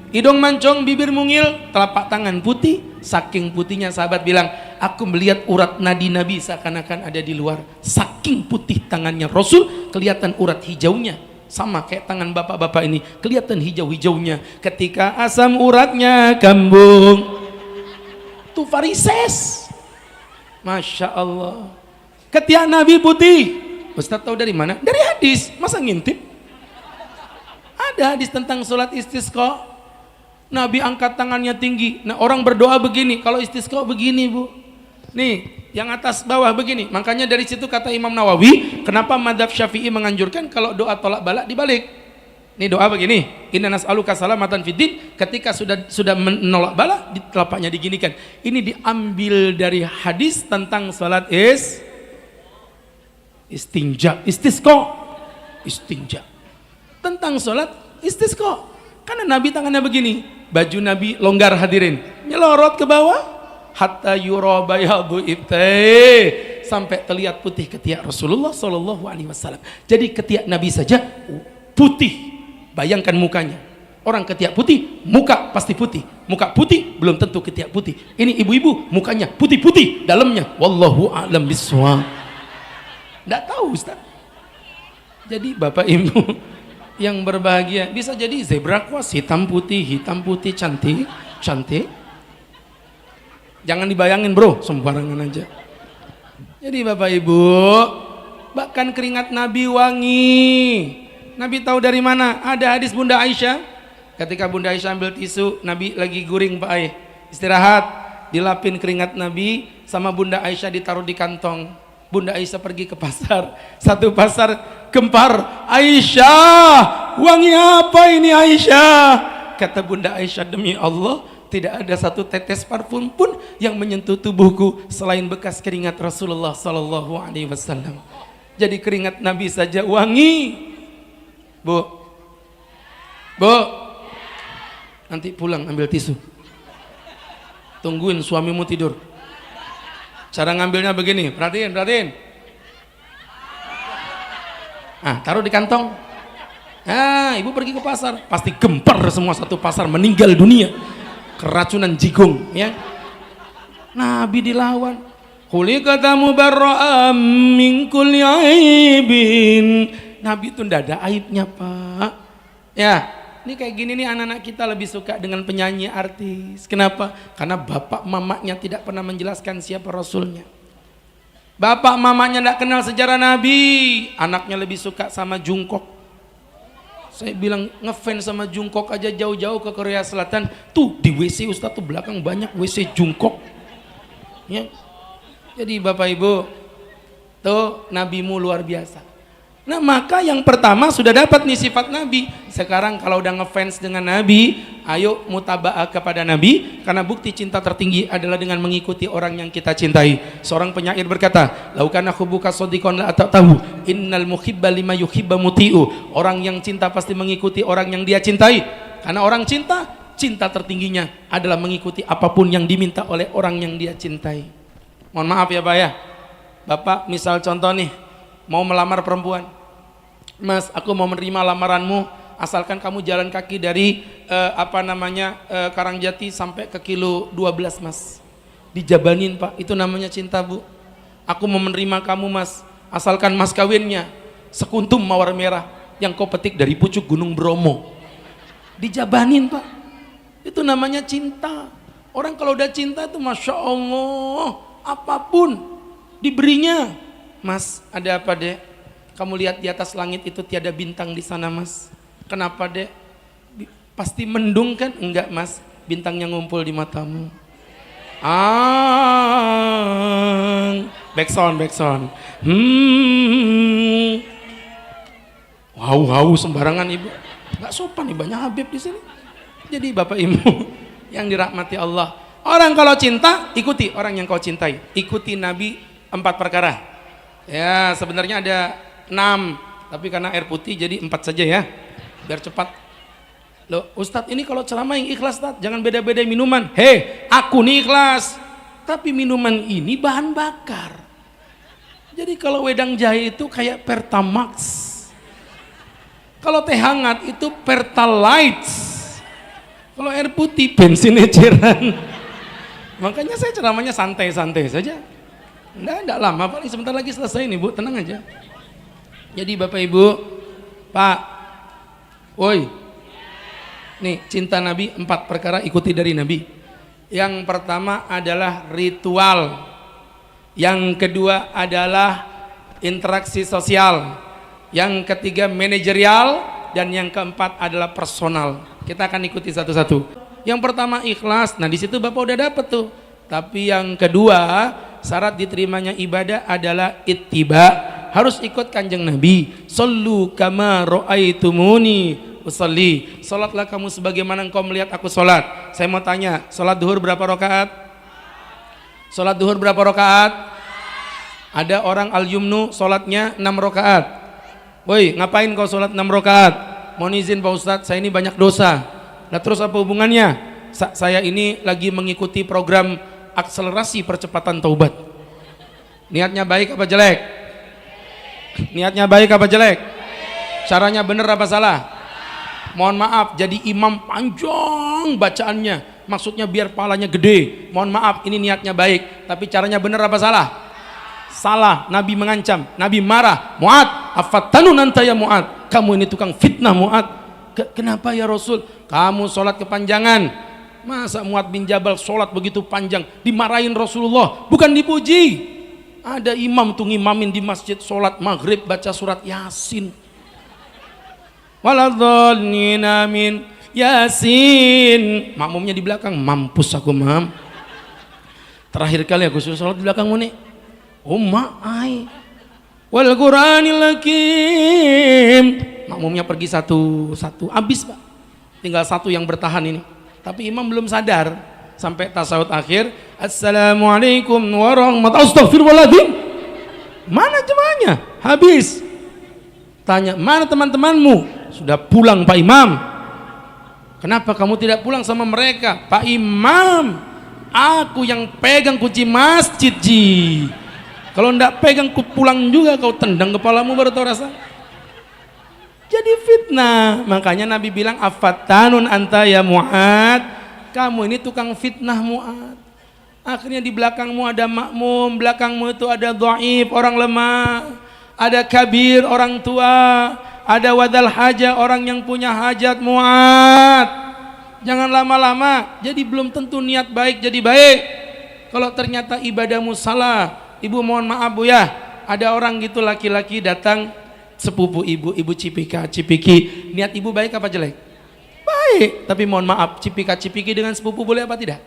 hidung mancung, bibir mungil, telapak tangan putih. Saking putihnya sahabat bilang, aku melihat urat nadi Nabi seakan-akan ada di luar. Saking putih tangannya Rasul, kelihatan urat hijaunya. Sama kayak tangan bapak-bapak ini, kelihatan hijau-hijaunya. Ketika asam uratnya kambung, itu varises. Masya Allah. Ketiak Nabi putih. Ustaz tahu dari mana? Dari hadis. Masa ngintip? Ada hadis tentang sholat istisqa. Nabi angkat tangannya tinggi. Nah orang berdoa begini, kalau istisqa begini Bu. Nih yang atas bawah begini. Makanya dari situ kata Imam Nawawi, kenapa madhab Syafi'i menganjurkan kalau doa tolak balak dibalik. Nih doa begini, inna nas'aluka salamatan fiddin. Ketika sudah menolak balak, di telapaknya diginikan. Ini diambil dari hadis tentang salat istinja, istisqa, tentang salat istisqa. Karena Nabi tangannya begini, baju Nabi longgar hadirin, nyelorot ke bawah, hatta yura bayadu ibtai, sampai terlihat putih ketiak Rasulullah Sallallahu Alaihi Wasallam. Jadi ketiak Nabi saja putih, bayangkan mukanya. Orang ketiak putih, muka pasti putih. Muka putih belum tentu ketiak putih. Ini ibu-ibu mukanya putih-putih, dalamnya wallahu a'lam bishawab. Enggak tahu Ustaz. Jadi Bapak Ibu yang berbahagia, bisa jadi zebra cross hitam putih cantik, cantik. Jangan dibayangin bro, sembarangan aja. Jadi Bapak Ibu, bahkan keringat Nabi wangi. Nabi tahu dari mana? Ada hadis Bunda Aisyah. Ketika Bunda Aisyah ambil tisu, Nabi lagi guring Pak Ai, istirahat, dilapin keringat Nabi, sama Bunda Aisyah ditaruh di kantong. Bunda Aisyah pergi ke pasar, satu pasar gempar, Aisyah, wangi apa ini Aisyah? Kata Bunda Aisyah, demi Allah tidak ada satu tetes parfum pun yang menyentuh tubuhku selain bekas keringat Rasulullah Sallallahu Alaihi Wasallam. Jadi keringat Nabi saja wangi. Bu, nanti pulang ambil tisu, tungguin suamimu tidur. Cara ngambilnya begini, perhatiin. Taruh di kantong. Ibu pergi ke pasar, pasti gempar semua satu pasar, meninggal dunia keracunan jigung, ya. Nabi dilawan. Khuliqata mubarra'am min kulli aibin. Nabi itu ndak ada aibnya, Pak. Ya, ini kayak gini nih, anak-anak kita lebih suka dengan penyanyi artis. Kenapa? Karena bapak mamanya tidak pernah menjelaskan siapa Rasulnya. Bapak mamanya tidak kenal sejarah Nabi. Anaknya lebih suka sama Jungkook. Saya bilang ngefans sama Jungkook aja jauh-jauh ke Korea Selatan. Tuh di WC Ustaz tuh belakang banyak WC Jungkook. Ya. Jadi Bapak Ibu, tuh nabimu luar biasa. Nah maka yang pertama sudah dapat nih sifat Nabi. Sekarang kalau udah ngefans dengan Nabi, ayo mutaba'ah kepada Nabi. Karena bukti cinta tertinggi adalah dengan mengikuti orang yang kita cintai. Seorang penyair berkata, laukana hubbuka shadiqan la ata'tahu, innal muhibba lima yuhibba muti'u. Orang yang cinta pasti mengikuti orang yang dia cintai. Karena orang cinta tertingginya adalah mengikuti apapun yang diminta oleh orang yang dia cintai. Mohon maaf ya Pak ya, Bapak misal contoh nih, mau melamar perempuan, Mas aku mau menerima lamaranmu asalkan kamu jalan kaki dari Karangjati sampai ke kilo 12 Mas. Dijabanin Pak, itu namanya cinta Bu. Aku mau menerima kamu Mas, asalkan mas kawinnya sekuntum mawar merah yang kau petik dari pucuk gunung Bromo. Dijabanin Pak, itu namanya cinta. Orang kalau udah cinta itu Masya Allah, apapun diberinya. Mas ada apa dek? Kamu lihat di atas langit itu tiada bintang di sana Mas. Kenapa dek? Pasti mendung kan? Enggak Mas, bintangnya ngumpul di matamu. Backsound. Wow sembarangan Ibu. Enggak sopan nih, banyak Habib di sini. Jadi Bapak Ibu yang dirahmati Allah, orang kalau cinta ikuti orang yang kau cintai. Ikuti Nabi 4 perkara. Ya sebenarnya ada 6, tapi karena air putih jadi 4 saja ya, biar cepat. Loh Ustadz ini kalau ceramah yang ikhlas Ustadz, jangan beda-beda minuman. Aku nih ikhlas, tapi minuman ini bahan bakar. Jadi kalau wedang jahe itu kayak Pertamax, kalau teh hangat itu Pertalite, kalau air putih bensin eceran. Makanya saya ceramahnya santai-santai saja. Enggak lama paling sebentar lagi selesai nih Bu, tenang aja. Jadi Bapak Ibu, Pak, woi, nih cinta Nabi 4 perkara ikuti dari Nabi. Yang pertama adalah ritual, yang kedua adalah interaksi sosial, yang ketiga manajerial, dan yang keempat adalah personal. Kita akan ikuti satu-satu. Yang pertama ikhlas, nah di situ Bapak udah dapet tuh. Tapi yang kedua syarat diterimanya ibadah adalah ittiba. Harus ikut kanjeng Nabi. Sallu kama ra'aitumuni usalli. Salatlah kamu sebagaimana engkau melihat aku salat. Saya mau tanya, salat duhur berapa rakaat? Salat duhur berapa rakaat? Ada orang al-yumnu salatnya 6 rakaat. Woi, ngapain kau salat 6 rakaat? Mohon izin Pak Ustadz, saya ini banyak dosa. Nah terus apa hubungannya? Saya ini lagi mengikuti program akselerasi percepatan taubat. Niatnya baik apa jelek? Niatnya baik apa jelek? Caranya benar apa salah? mohon maaf, jadi imam panjang bacaannya, maksudnya biar pahalanya gede. Mohon maaf, ini niatnya baik, tapi caranya benar apa salah? Salah. Nabi mengancam, Nabi marah, Mu'ad, afattanun anta ya Mu'ad, kamu ini tukang fitnah Mu'ad. Kenapa ya Rasul? Kamu sholat kepanjangan. Masa Mu'ad bin Jabal sholat begitu panjang dimarahin Rasulullah, bukan dipuji. Ada imam tuh ngimamin di masjid sholat maghrib baca surat Yasin, waladhdallin amin Yasin, makmumnya di belakang, mampus aku mam, terakhir kali aku suruh sholat di belakangmu nih, umma ai wal Qur'anil hakim, makmumnya pergi satu-satu, habis Pak, tinggal satu yang bertahan ini, tapi imam belum sadar sampai tasawuf akhir, assalamualaikum warahmatullahi, astagfirullahaladzim, mana jemaahnya? Habis. Tanya, mana teman-temanmu? Sudah pulang Pak Imam. Kenapa kamu tidak pulang sama mereka? Pak Imam, aku yang pegang kunci masjid ji. Kalau ndak pegang ku pulang juga, kau tendang kepalamu baru tahu rasa. Jadi fitnah. Makanya Nabi bilang, afattanun anta ya Mu'ad, kamu ini tukang fitnah Mu'ad. Akhirnya di belakangmu ada makmum, belakangmu itu ada dhaif, orang lemah, ada kabir, orang tua, ada wadal haja, orang yang punya hajat. Mu'ad, jangan lama-lama, jadi belum tentu niat baik jadi baik. Kalau ternyata ibadahmu salah, ibu mohon maaf Bu ya, ada orang gitu laki-laki datang, sepupu ibu cipiki, niat ibu baik apa jelek? Baik, tapi mohon maaf, cipika-cipiki dengan sepupu boleh apa tidak?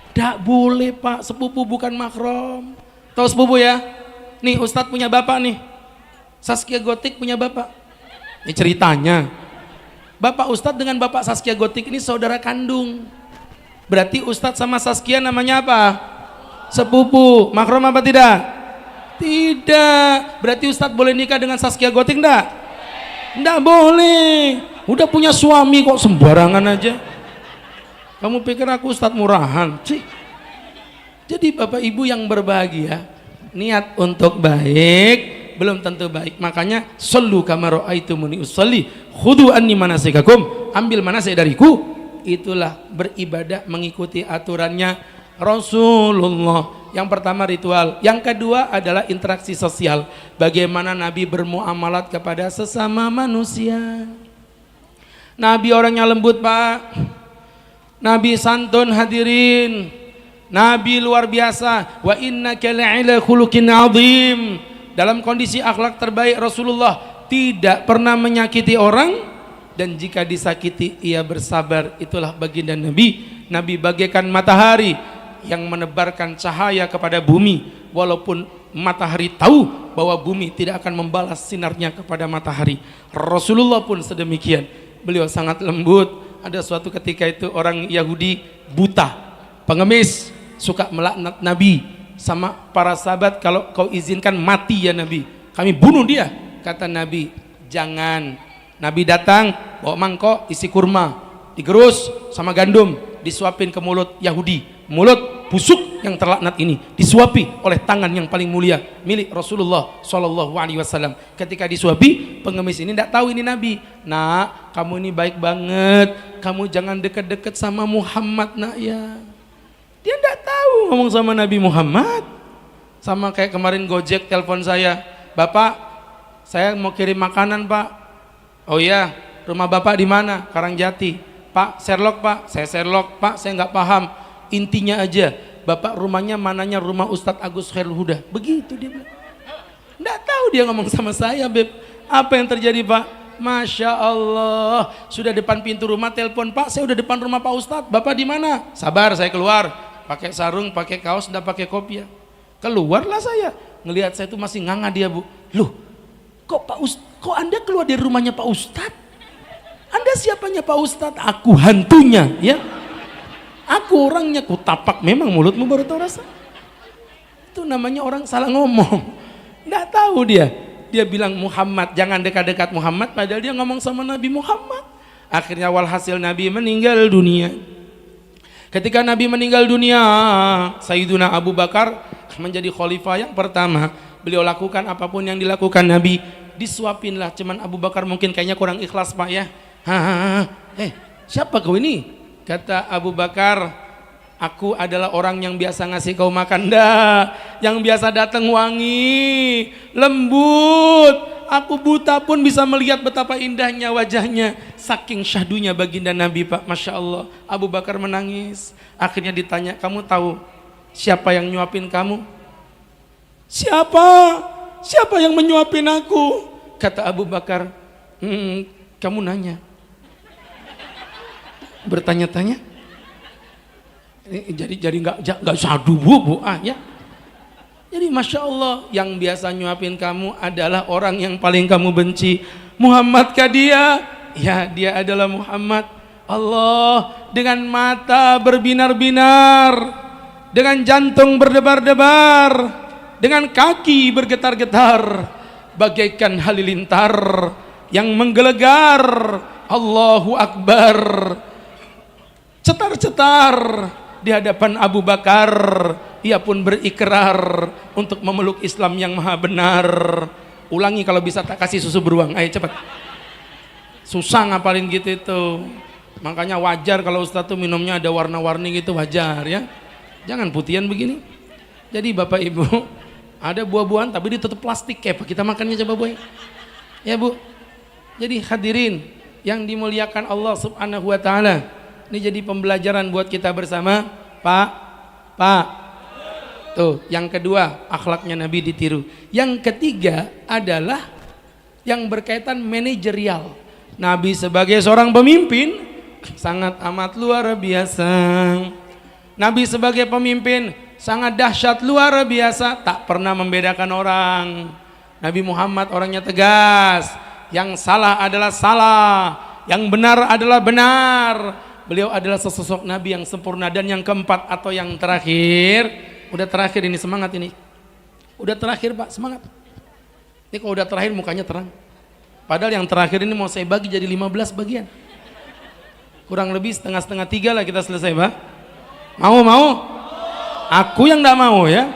Tidak boleh Pak, sepupu bukan mahram. Tahu sepupu ya? Nih Ustadz punya bapak nih, Saskia Gotik punya bapak. Ini ceritanya, bapak Ustadz dengan bapak Saskia Gotik ini saudara kandung. Berarti Ustadz sama Saskia namanya apa? Sepupu. Mahram apa tidak? Tidak. Berarti Ustadz boleh nikah dengan Saskia Gotik enggak? Enggak boleh. Udah punya suami kok sembarangan aja. Kamu pikir aku Ustadz murahan? Cih. Jadi Bapak Ibu yang berbahagia, niat untuk baik belum tentu baik. Makanya sallu kama ra'aitumuni usolli, khudu anni manasikakum, ambil manasik dariku. Itulah beribadah mengikuti aturannya Rasulullah. Yang pertama ritual, yang kedua adalah interaksi sosial. Bagaimana Nabi bermuamalat kepada sesama manusia. Nabi orangnya lembut Pak, Nabi santun hadirin, Nabi luar biasa. Wa innaka la'ala khuluqin azim. Dalam kondisi akhlak terbaik Rasulullah, tidak pernah menyakiti orang, dan jika disakiti ia bersabar. Itulah baginda Nabi. Nabi bagaikan matahari yang menebarkan cahaya kepada bumi, walaupun matahari tahu bahwa bumi tidak akan membalas sinarnya kepada matahari. Rasulullah pun sedemikian, beliau sangat lembut. Ada suatu ketika itu orang Yahudi buta, pengemis, suka melaknat Nabi sama para sahabat, kalau kau izinkan mati ya Nabi, kami bunuh dia. Kata Nabi, jangan. Nabi datang bawa mangkok isi kurma, digerus sama gandum, disuapin ke mulut Yahudi, mulut busuk yang terlaknat ini disuapi oleh tangan yang paling mulia milik Rasulullah SAW. Ketika disuapi, pengemis ini tidak tahu ini Nabi. Nak, kamu ini baik banget, kamu jangan deket-deket sama Muhammad nak ya. Dia tidak tahu ngomong sama Nabi Muhammad. Sama kayak kemarin Gojek telepon saya, Bapak saya mau kirim makanan Pak. Oh iya, rumah Bapak di mana? Karangjati. Pak, Sherlock Pak. Saya Sherlock Pak, saya nggak paham. Intinya aja, Bapak rumahnya mananya rumah Ustadz Agus Khairul Huda. Begitu dia bilang. Nggak tahu dia ngomong sama saya, Beb. Apa yang terjadi Pak? Masya Allah, sudah depan pintu rumah telepon, Pak saya udah depan rumah Pak Ustadz, Bapak di mana? Sabar, saya keluar, pakai sarung, pakai kaos, nggak pakai kopiah. Keluarlah saya, ngelihat saya itu masih nganga dia Bu. Loh, kok Anda keluar dari rumahnya Pak Ustadz? Anda siapanya Pak Ustadz? Aku hantunya ya. Aku orangnya, ku tapak memang mulutmu baru tahu rasa. Itu namanya orang salah ngomong. Nggak tahu dia. Dia bilang Muhammad, jangan dekat-dekat Muhammad, padahal dia ngomong sama Nabi Muhammad. Akhirnya walhasil Nabi meninggal dunia. Ketika Nabi meninggal dunia, Sayyiduna Abu Bakar menjadi khalifah yang pertama. Beliau lakukan apapun yang dilakukan Nabi. Disuapinlah, cuman Abu Bakar mungkin kayaknya kurang ikhlas Pak ya. Hah, siapa kau ini? Kata Abu Bakar, aku adalah orang yang biasa ngasih kau makan dah, yang biasa datang wangi, lembut. Aku buta pun bisa melihat betapa indahnya wajahnya. Saking syahdunya baginda Nabi, Pak. Masya Allah. Abu Bakar menangis. Akhirnya ditanya, kamu tahu siapa yang nyuapin kamu? Siapa? Siapa yang menyuapin aku? Kata Abu Bakar, kamu nanya. Bertanya-tanya. Jadi nggak syahdu bu, ya. Jadi Masya Allah, yang biasa nyuapin kamu adalah orang yang paling kamu benci. Muhammad kah dia? Ya, dia adalah Muhammad. Allah, dengan mata berbinar-binar, dengan jantung berdebar-debar, dengan kaki bergetar-getar, bagaikan halilintar yang menggelegar. Allahu Akbar. Cetar-cetar di hadapan Abu Bakar, ia pun berikrar untuk memeluk Islam yang maha benar. Ulangi kalau bisa, tak kasih susu beruang. Ayo cepat. Susah ngapalin gitu itu. Makanya wajar kalau Ustadz tuh minumnya ada warna-warni gitu, wajar ya. Jangan putihan begini. Jadi Bapak Ibu, ada buah-buahan tapi ditutup plastik kayak kita makannya coba boy. Ya Bu. Jadi hadirin yang dimuliakan Allah Subhanahu wa taala. Ini jadi pembelajaran buat kita bersama, Pak. Tuh, yang kedua, akhlaknya Nabi ditiru. Yang ketiga adalah yang berkaitan manajerial. Nabi sebagai seorang pemimpin sangat amat luar biasa. Nabi sebagai pemimpin sangat dahsyat luar biasa, tak pernah membedakan orang. Nabi Muhammad orangnya tegas, yang salah adalah salah, yang benar adalah benar. Beliau adalah sesosok Nabi yang sempurna. Dan yang keempat atau yang terakhir, udah terakhir ini, semangat ini. Udah terakhir Pak, semangat. Ini kalau udah terakhir mukanya terang. Padahal yang terakhir ini mau saya bagi jadi 15 bagian. Kurang lebih setengah-setengah 3 lah kita selesai Pak. Mau? Aku yang gak mau ya.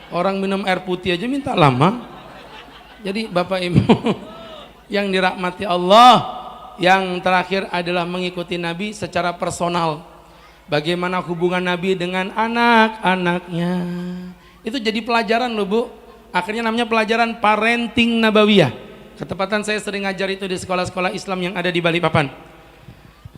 Orang minum air putih aja minta lama. Jadi Bapak Ibu yang dirahmati Allah, yang terakhir adalah mengikuti Nabi secara personal. Bagaimana hubungan Nabi dengan anak-anaknya. Itu jadi pelajaran loh Bu. Akhirnya namanya pelajaran parenting nabawiyah. Ketepatan saya sering ngajar itu di sekolah-sekolah Islam yang ada di Balikpapan.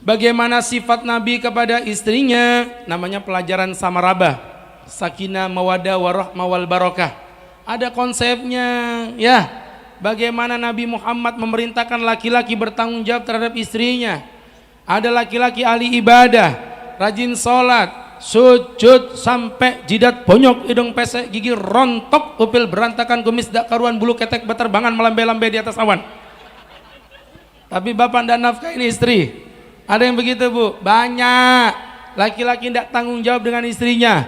Bagaimana sifat Nabi kepada istrinya, namanya pelajaran samarabah. Sakinah, mawadah, warahmah, wal barokah. Ada konsepnya ya. Bagaimana Nabi Muhammad memerintahkan laki-laki bertanggung jawab terhadap istrinya. Ada laki-laki ahli ibadah, rajin sholat, sujud sampai jidat bonyok, hidung pesek, gigi rontok, upil berantakan, kumis dak karuan, bulu ketek beterbangan melambai-lambai di atas awan. Tapi bapak tidak nafkahin istri. Ada yang begitu Bu? Banyak. Laki-laki tidak tanggung jawab dengan istrinya.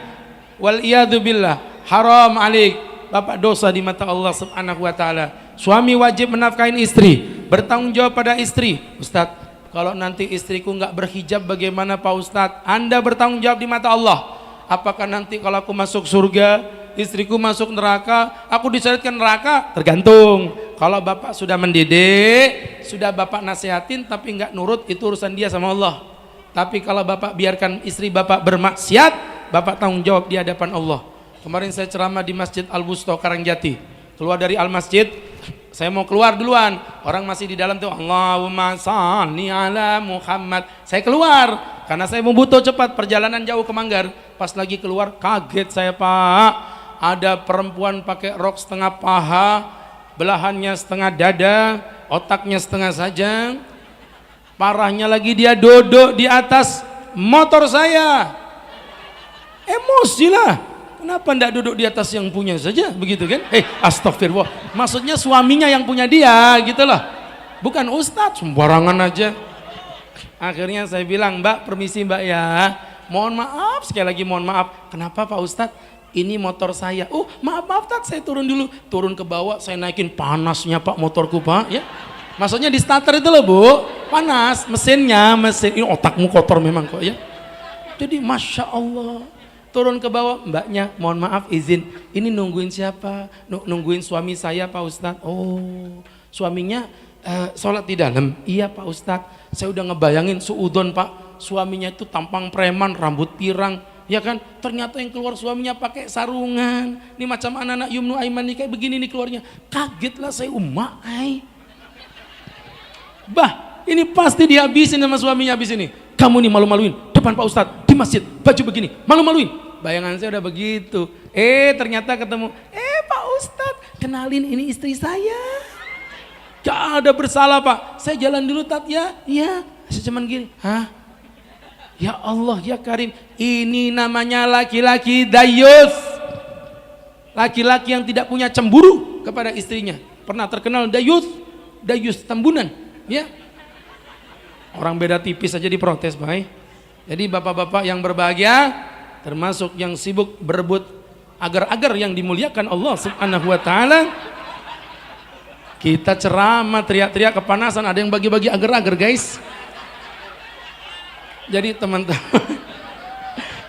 Wal iyadu billah, haram alik. Bapak dosa di mata Allah Subhanahu wa taala. Suami wajib menafkahin istri, bertanggung jawab pada istri. Ustadz, kalau nanti istriku nggak berhijab bagaimana Pak Ustadz? Anda bertanggung jawab di mata Allah. Apakah nanti kalau aku masuk surga, istriku masuk neraka, aku diseret ke neraka? Tergantung. Kalau Bapak sudah mendidik, sudah Bapak nasihatin tapi nggak nurut, itu urusan dia sama Allah. Tapi kalau Bapak biarkan istri Bapak bermaksiat, Bapak tanggung jawab di hadapan Allah. Kemarin saya ceramah di Masjid Al-Busto Karangjati. Keluar dari Al-Masjid, saya mau keluar duluan, orang masih di dalam tuh, Allahumma shalli ala Muhammad. Saya keluar karena saya mau butuh cepat, perjalanan jauh ke Manggar. Pas lagi keluar kaget saya Pak, ada perempuan pakai rok setengah paha, belahannya setengah dada, otaknya setengah saja. Parahnya lagi dia duduk di atas motor saya. Emosi lah. Kenapa enggak duduk di atas yang punya saja, begitu kan? Astagfirullah. Maksudnya suaminya yang punya dia, gitu loh. Bukan ustadz, sembarangan aja. Akhirnya saya bilang, Mbak, permisi Mbak ya. Mohon maaf, sekali lagi mohon maaf. Kenapa Pak Ustadz? Ini motor saya. Oh, maaf Tat, saya turun dulu. Turun ke bawah, saya naikin, panasnya Pak motorku Pak, ya. Maksudnya di starter itu loh Bu, panas, mesin ini otakmu kotor memang kok ya. Jadi Masya Allah. Turun ke bawah, mbaknya mohon maaf izin, ini nungguin siapa? Nungguin suami saya Pak Ustadz. Oh, suaminya sholat di dalam. Iya Pak Ustadz, saya udah ngebayangin suudon Pak, suaminya itu tampang preman, rambut pirang, ya kan? Ternyata yang keluar suaminya pakai sarungan. Ini macam anak-anak Yumnu Aiman nih kayak begini nih keluarnya. Kagetlah saya Bah, ini pasti dihabisin sama suaminya habis ini. Kamu nih malu-maluin depan Pak Ustadz di masjid, baju begini, malu-maluin. Bayangan saya udah begitu. Ternyata ketemu, Pak Ustadz, kenalin ini istri saya. Gak ada bersalah Pak, saya jalan dulu Tat ya. Iya, saya cuman gini. Hah? Ya Allah ya Karim, ini namanya laki-laki dayus. Laki-laki yang tidak punya cemburu kepada istrinya. Pernah terkenal dayus tambunan, ya. Orang beda tipis aja diprotes, Bay. Jadi bapak-bapak yang berbahagia, termasuk yang sibuk berebut agar-agar yang dimuliakan Allah Subhanahu wa taala. Kita ceramah teriak-teriak kepanasan, ada yang bagi-bagi agar-agar, guys. Jadi teman-teman,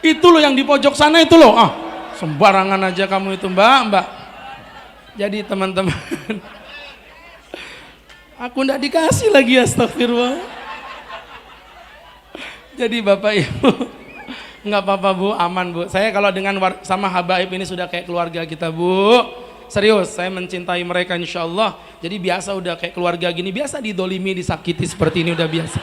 itu loh yang di pojok sana itu loh. Sembarangan aja kamu itu, Mbak. Jadi teman-teman, aku ndak dikasih lagi, astagfirullah. Jadi Bapak Ibu, nggak apa-apa Bu, aman Bu. Saya kalau dengan sama habaib ini sudah kayak keluarga kita Bu. Serius, saya mencintai mereka insya Allah. Jadi biasa udah kayak keluarga gini, biasa didolimi, disakiti seperti ini udah biasa.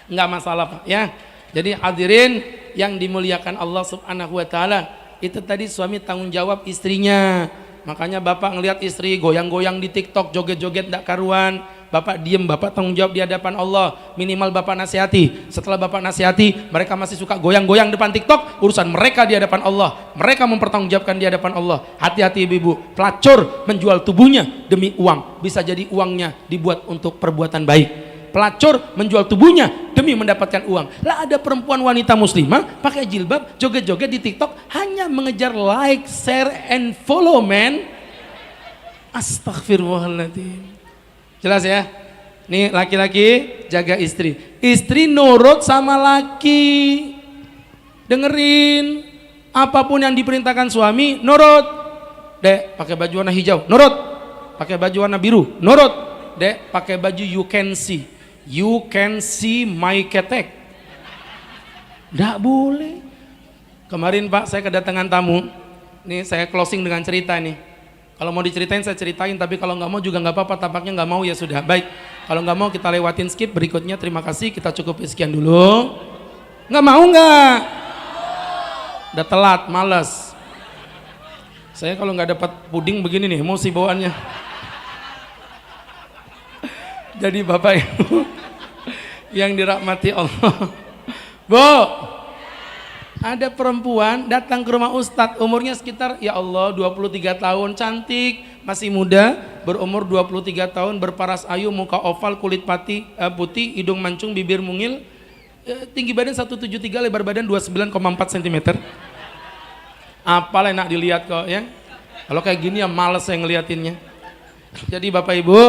Nggak masalah Pak ya. Jadi hadirin yang dimuliakan Allah Subhanahu wa taala, itu tadi suami tanggung jawab istrinya. Makanya Bapak ngelihat istri goyang-goyang di TikTok, joget-joget ndak karuan, Bapak diem, Bapak tanggung jawab di hadapan Allah. Minimal Bapak nasihati. Setelah Bapak nasihati, mereka masih suka goyang-goyang depan TikTok, urusan mereka di hadapan Allah. Mereka mempertanggungjawabkan di hadapan Allah. Hati-hati ibu-ibu, pelacur menjual tubuhnya demi uang, bisa jadi uangnya dibuat untuk perbuatan baik. Pelacur menjual tubuhnya demi mendapatkan uang. Lah ada perempuan wanita muslimah pakai jilbab, joget-joget di TikTok hanya mengejar like, share, and follow, man. Astagfirullahaladzim. Jelas ya? Nih laki-laki jaga istri. Istri nurut sama laki. Dengerin apapun yang diperintahkan suami, nurut. Dek, pakai baju warna hijau, nurut. Pakai baju warna biru, nurut. Dek, pakai baju you can see. You can see my ketek. Nggak boleh. Kemarin Pak saya kedatangan tamu. Nih saya closing dengan cerita nih. Kalau mau diceritain saya ceritain, tapi kalau nggak mau juga nggak apa-apa. Tampaknya nggak mau ya sudah. Baik. Kalau nggak mau kita lewatin skip berikutnya. Terima kasih. Kita cukup sekian dulu. Nggak mau nggak? Udah telat, males. Saya kalau nggak dapat puding begini nih, emosi bawaannya. Jadi Bapak Ibu yang dirahmati Allah, Bu, ada perempuan datang ke rumah Ustadz, umurnya sekitar ya Allah 23 tahun, cantik, masih muda, berumur 23 tahun, berparas ayu, muka oval, kulit putih, hidung mancung, bibir mungil, tinggi badan 173, lebar badan 29,4 cm. Apalah enak dilihat kok ya. Kalau kayak gini ya males saya ngeliatinnya. Jadi Bapak Ibu,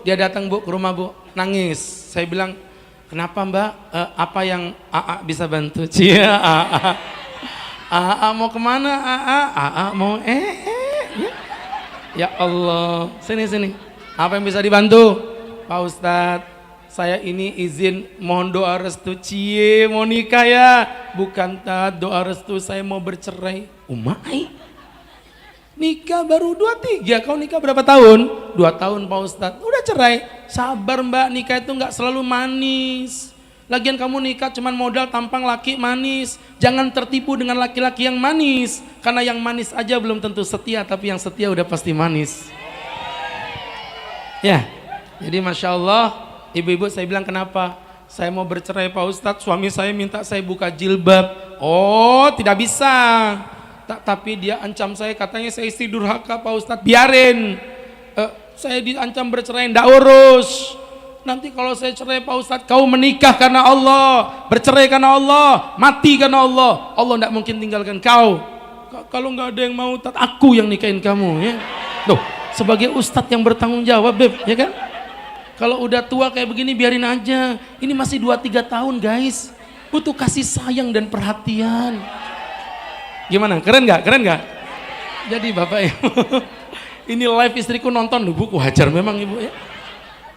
dia datang Bu ke rumah Bu, nangis. Saya bilang, kenapa Mbak? Apa yang AA bisa bantu? Cia, AA mau kemana? AA mau ya Allah, sini. Apa yang bisa dibantu? Pak Ustadz, saya ini izin mohon doa restu. Cie, mau nikah ya? Bukan Tat, doa restu saya mau bercerai. Umai, nikah baru 23, kau nikah berapa tahun? 2 tahun Pak Ustadz, udah cerai. Sabar Mbak, nikah itu nggak selalu manis. Lagian kamu nikah cuman modal tampang laki manis. Jangan tertipu dengan laki-laki yang manis. Karena yang manis aja belum tentu setia, tapi yang setia udah pasti manis. Ya, jadi Masya Allah, ibu-ibu saya bilang kenapa? Saya mau bercerai Pak Ustadz, suami saya minta saya buka jilbab. Oh, tidak bisa. Tapi dia ancam saya, katanya saya istri durhaka Pak Ustadz. Biarin, saya diancam bercerai, ndak urus. Nanti kalau saya cerai Pak Ustadz, kau menikah karena Allah, bercerai karena Allah, mati karena Allah. Allah ndak mungkin tinggalkan kau. Kalau nggak ada yang mau, aku yang nikahin kamu ya. Tuh, sebagai Ustadz yang bertanggung jawab Beb, ya kan? Kalau udah tua kayak begini biarin aja. Ini masih 2-3 tahun guys, butuh kasih sayang dan perhatian. Gimana? Keren nggak? Keren nggak? Jadi Bapak Ibu, ini live istriku nonton loh Bu, wajar memang Ibu ya.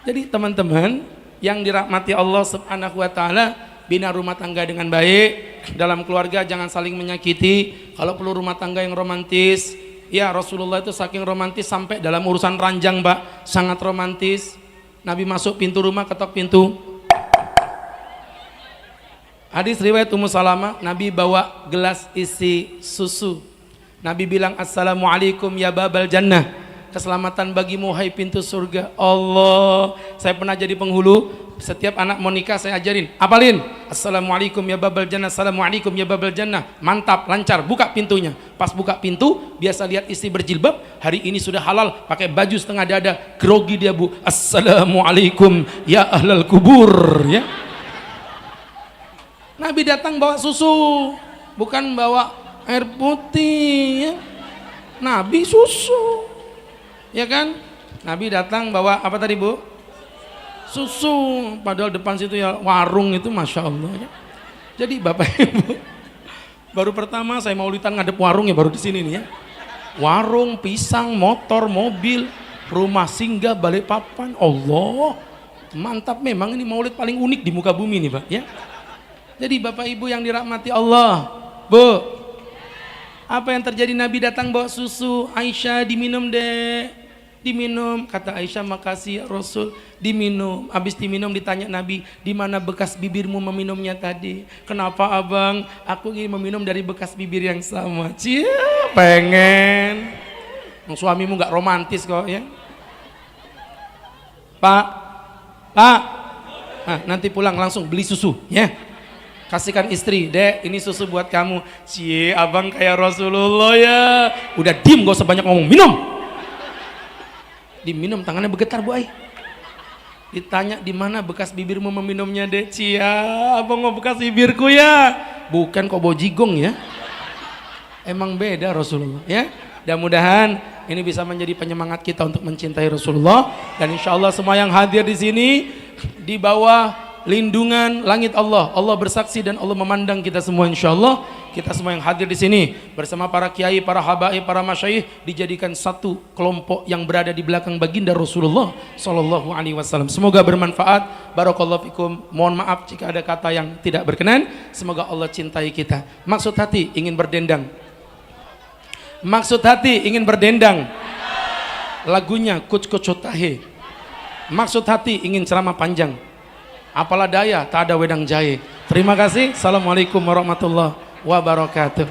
Jadi teman-teman yang dirahmati Allah Subhanahu wa taala, bina rumah tangga dengan baik, dalam keluarga jangan saling menyakiti. Kalau perlu rumah tangga yang romantis, ya Rasulullah itu saking romantis sampai dalam urusan ranjang, Mbak, sangat romantis. Nabi masuk pintu rumah, ketok pintu. Hadis riwayat Ummu Salamah, Nabi bawa gelas isi susu. Nabi bilang, "Assalamualaikum ya babal jannah." Keselamatan bagimu hai pintu surga. Allah, saya pernah jadi penghulu. Setiap anak mau nikah saya ajarin, apalin, "Assalamualaikum ya babal jannah, assalamualaikum ya babal jannah." Mantap, lancar, buka pintunya. Pas buka pintu, biasa lihat istri berjilbab, hari ini sudah halal, pakai baju setengah dada, grogi dia, Bu. "Assalamualaikum ya ahlal kubur." Ya. Nabi datang bawa susu, bukan bawa air putih, ya. Nabi susu, ya kan? Nabi datang bawa apa tadi, Bu? Susu. Padahal depan situ ya warung itu, Masya Allah, ya. Jadi Bapak Ibu, baru pertama saya maulidan ngadep warung ya, baru di sini nih ya. Warung, pisang, motor, mobil, rumah singgah, Balikpapan. Allah, mantap memang, ini maulid paling unik di muka bumi nih, Pak, ya. Jadi Bapak Ibu yang dirahmati Allah, Bu, apa yang terjadi? Nabi datang bawa susu. Aisyah, diminum deh, diminum. Kata Aisyah, "Makasih ya Rasul." Diminum. Habis diminum ditanya Nabi, "Di mana bekas bibirmu meminumnya tadi?" "Kenapa abang? Aku ingin meminum dari bekas bibir yang sama." Cie, pengen. Suamimu nggak romantis kok, ya. Pak, nah, nanti pulang langsung beli susu, ya. Kasihkan istri, "Dek, ini susu buat kamu." Cie, abang kayak Rasulullah ya. Udah diem, gak usah banyak ngomong, minum. Diminum, tangannya bergetar, Bu Ai. Ditanya, "Di mana bekas bibirmu meminumnya, Dek?" "Cia, abang mau bekas bibirku ya." "Bukan kok, bau jigong ya." Emang beda Rasulullah, ya. Mudah-mudahan ini bisa menjadi penyemangat kita untuk mencintai Rasulullah, dan insya Allah semua yang hadir di sini di bawah lindungan langit Allah. Allah bersaksi dan Allah memandang kita semua, insya Allah. Kita semua yang hadir di sini bersama para kiai, para habaib, para masyayikh dijadikan satu kelompok yang berada di belakang baginda Rasulullah sallallahu alaihi wasallam. Semoga bermanfaat. Barakallahu fikum. Mohon maaf jika ada kata yang tidak berkenan. Semoga Allah cintai kita. Maksud hati ingin berdendang. Maksud hati ingin berdendang. Lagunya Kuch Kuch Tahe. Maksud hati ingin ceramah panjang. Apalah daya tak ada wedang jahe. Terima kasih. Assalamualaikum warahmatullahi wabarakatuh.